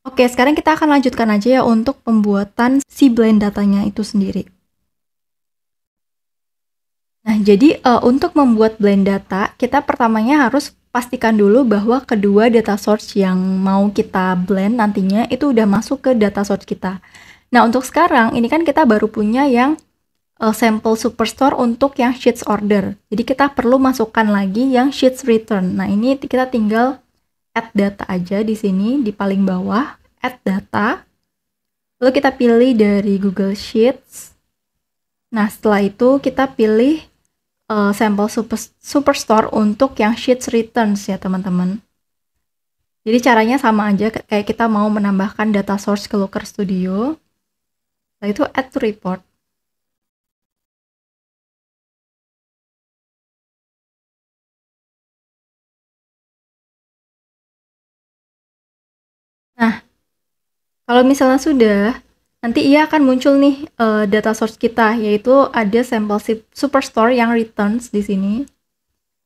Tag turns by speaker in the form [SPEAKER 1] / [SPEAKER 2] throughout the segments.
[SPEAKER 1] Oke, sekarang kita akan lanjutkan aja ya untuk pembuatan si blend datanya itu sendiri. Nah, jadi untuk membuat blend data, kita pertamanya harus pastikan dulu bahwa kedua data source yang mau kita blend nantinya itu udah masuk ke data source kita. Nah, untuk sekarang ini kan kita baru punya yang sampel superstore untuk yang sheets order. Jadi kita perlu masukkan lagi yang sheets return. Nah, ini kita tinggal add data aja di sini di paling bawah, add data. Lalu kita pilih dari Google Sheets. Nah, setelah itu kita pilih sampel superstore untuk yang sheets returns ya teman-teman. Jadi caranya sama aja kayak kita mau menambahkan data source ke Looker Studio. Setelah itu add to report. Nah, kalau misalnya sudah, nanti ia akan muncul nih data source kita, yaitu ada sampel superstore yang returns di sini.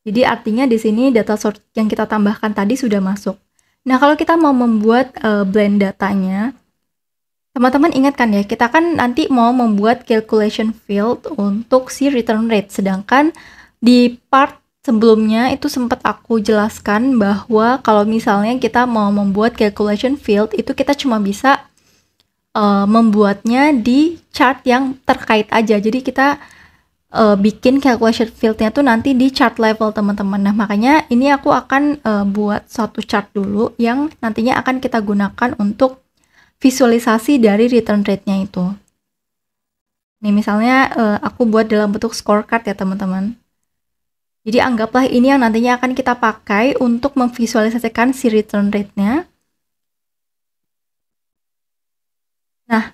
[SPEAKER 1] Jadi artinya di sini data source yang kita tambahkan tadi sudah masuk. Nah, kalau kita mau membuat blend datanya, teman-teman ingat kan ya, kita kan nanti mau membuat calculation field untuk si return rate. Sedangkan di part sebelumnya itu sempat aku jelaskan bahwa kalau misalnya kita mau membuat calculation field, itu kita cuma bisa membuatnya di chart yang terkait aja. Jadi kita bikin calculation field-nya tuh nanti di chart level teman-teman. Nah, makanya ini aku akan buat satu chart dulu yang nantinya akan kita gunakan untuk visualisasi dari return rate-nya itu. Nih misalnya aku buat dalam bentuk scorecard ya teman-teman. Jadi anggaplah ini yang nantinya akan kita pakai untuk memvisualisasikan si return rate-nya. Nah,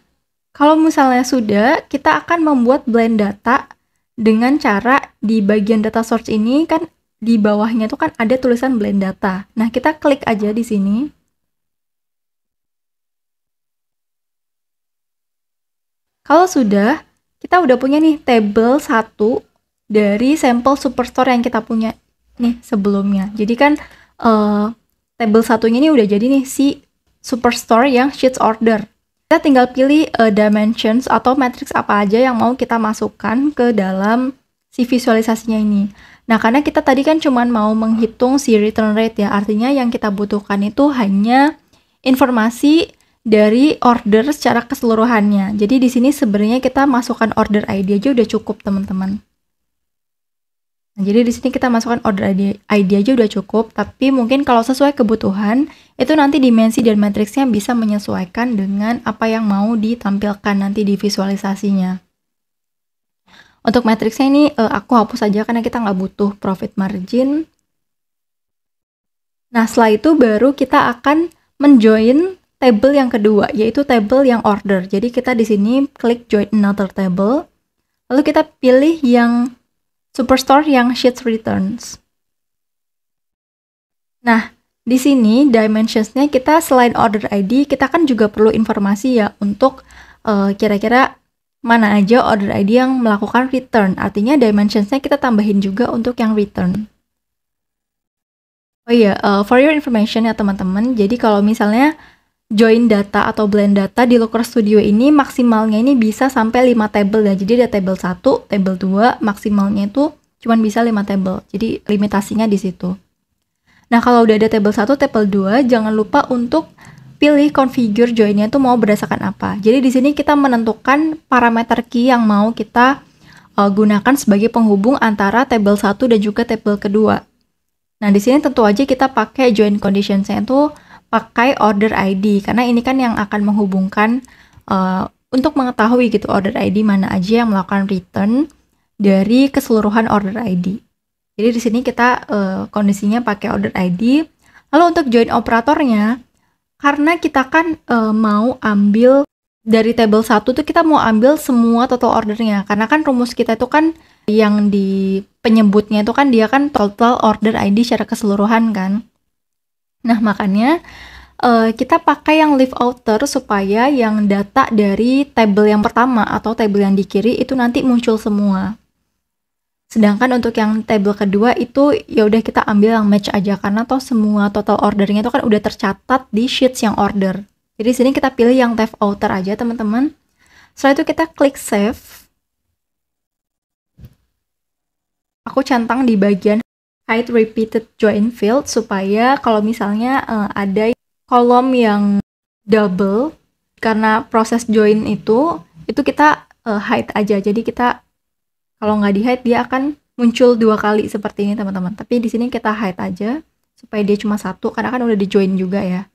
[SPEAKER 1] kalau misalnya sudah, kita akan membuat blend data dengan cara di bagian data source ini kan di bawahnya tuh kan ada tulisan blend data. Nah, kita klik aja di sini. Kalau sudah, kita udah punya nih table 1 dari sampel superstore yang kita punya nih sebelumnya. Jadi kan table satunya ini udah jadi nih si superstore yang sheets order. Kita tinggal pilih dimensions atau matrix apa aja yang mau kita masukkan ke dalam si visualisasinya ini. Nah, karena kita tadi kan cuma mau menghitung si return rate ya, artinya yang kita butuhkan itu hanya informasi dari order secara keseluruhannya. Jadi di sini sebenarnya kita masukkan order ID aja udah cukup, teman-teman. Nah, jadi di sini kita masukkan order ID aja udah cukup, tapi mungkin kalau sesuai kebutuhan, itu nanti dimensi dan matriksnya bisa menyesuaikan dengan apa yang mau ditampilkan nanti di visualisasinya. Untuk matriksnya ini aku hapus aja karena kita nggak butuh profit margin. Nah, setelah itu baru kita akan menjoin table yang kedua, yaitu table yang order. Jadi kita di sini klik join another table, lalu kita pilih yang superstore yang sheets returns. Nah, di sini dimensionsnya kita selain order ID, kita kan juga perlu informasi ya untuk kira-kira mana aja order ID yang melakukan return. Artinya dimensionsnya kita tambahin juga untuk yang return. Oh iya, for your information ya teman-teman, jadi kalau misalnya join data atau blend data di Looker Studio ini maksimalnya ini bisa sampai 5 table ya. Jadi ada table 1, table 2, maksimalnya itu cuma bisa 5 table. Jadi limitasinya di situ. Nah, kalau udah ada table 1, table 2, jangan lupa untuk pilih configure join-nya itu mau berdasarkan apa. Jadi di sini kita menentukan parameter key yang mau kita gunakan sebagai penghubung antara table 1 dan juga table kedua. Nah, di sini tentu aja kita pakai join conditions-nya itu pakai order ID, karena ini kan yang akan menghubungkan untuk mengetahui gitu order ID mana aja yang melakukan return dari keseluruhan order ID. Jadi di sini kita kondisinya pakai order ID. Lalu untuk join operatornya, karena kita kan mau ambil dari table 1 tuh kita mau ambil semua total ordernya, karena kan rumus kita itu kan yang di penyebutnya itu kan dia kan total order ID secara keseluruhan kan. Nah, makanya kita pakai yang leave outer supaya yang data dari table yang pertama atau table yang di kiri itu nanti muncul semua. Sedangkan untuk yang table kedua itu ya udah kita ambil yang match aja karena toh semua total ordernya itu kan udah tercatat di sheets yang order. Jadi Jadi di sini kita pilih yang tab outer aja teman-teman. Setelah itu kita klik save. Aku centang di bagian hide repeated join field supaya kalau misalnya ada kolom yang double karena proses join itu kita hide aja. Jadi kita kalau nggak di hide dia akan muncul 2 kali seperti ini teman-teman. Tapi di sini kita hide aja supaya dia cuma 1 karena kan udah di join juga ya.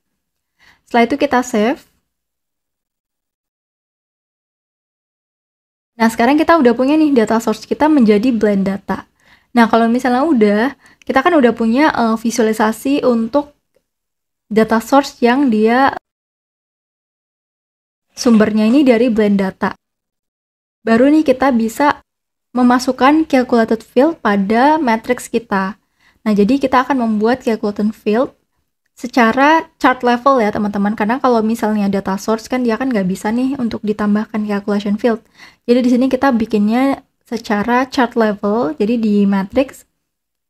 [SPEAKER 1] Setelah itu kita save. Nah sekarang kita udah punya nih data source kita menjadi blend data. Nah kalau misalnya udah, kita kan udah punya visualisasi untuk data source yang dia sumbernya ini dari blend data. Baru nih kita bisa memasukkan calculated field pada matrix kita. Nah, jadi kita akan membuat calculated field secara chart level ya teman-teman. Karena kalau misalnya data source kan dia kan nggak bisa nih untuk ditambahkan calculation field. Jadi di sini kita bikinnya secara chart level. Jadi di matrix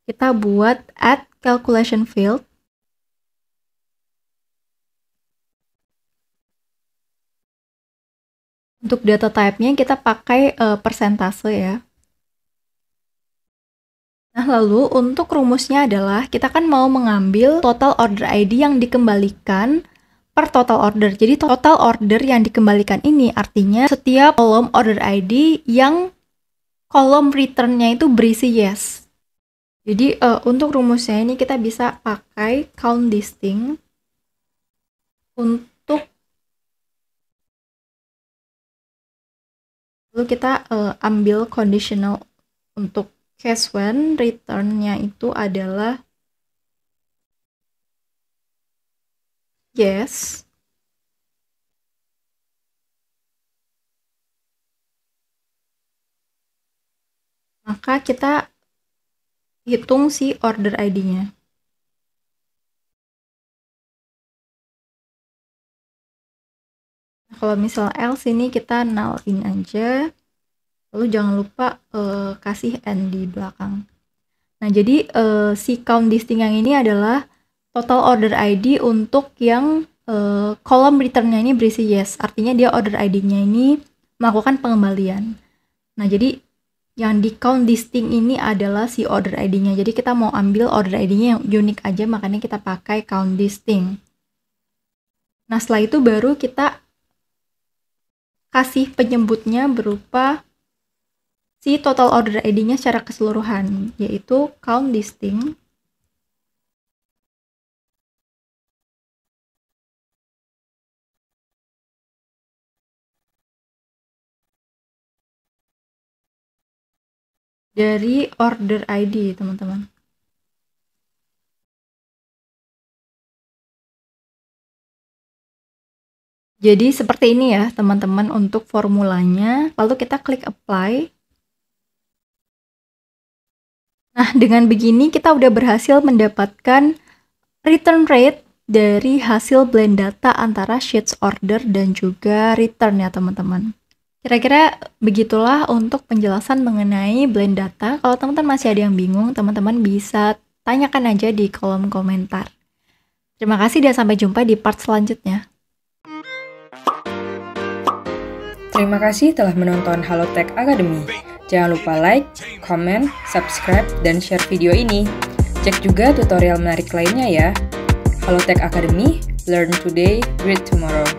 [SPEAKER 1] kita buat add calculation field. Untuk data type-nya kita pakai persentase ya. Nah, lalu untuk rumusnya adalah kita kan mau mengambil total order ID yang dikembalikan per total order. Jadi total order yang dikembalikan ini artinya setiap kolom order ID yang kolom return-nya itu berisi yes. Jadi untuk rumusnya ini kita bisa pakai count distinct untuk lalu kita ambil conditional untuk case when return-nya itu adalah yes. Maka kita hitung si order ID-nya. Kalau misal else ini kita null in aja. Lalu jangan lupa kasih n di belakang. Nah, jadi si count distinct yang ini adalah total order ID untuk yang kolom return-nya ini berisi yes. Artinya dia order ID-nya ini melakukan pengembalian. Nah, jadi yang di count distinct ini adalah si order ID-nya. Jadi kita mau ambil order ID-nya yang unik aja, makanya kita pakai count distinct. Nah, setelah itu baru kita kasih penyebutnya berupa si total order ID-nya secara keseluruhan, yaitu count distinct dari order ID, teman-teman. Jadi seperti ini ya, teman-teman, untuk formulanya. Lalu kita klik apply. Nah, dengan begini kita udah berhasil mendapatkan return rate dari hasil blend data antara sheets order dan juga return ya teman-teman. Kira-kira begitulah untuk penjelasan mengenai blend data. Kalau teman-teman masih ada yang bingung, teman-teman bisa tanyakan aja di kolom komentar. Terima kasih dan sampai jumpa di part selanjutnya.
[SPEAKER 2] Terima kasih telah menonton Halotek Academy. Jangan lupa like, comment, subscribe, dan share video ini. Cek juga tutorial menarik lainnya ya. Halotek Academy, learn today, great tomorrow.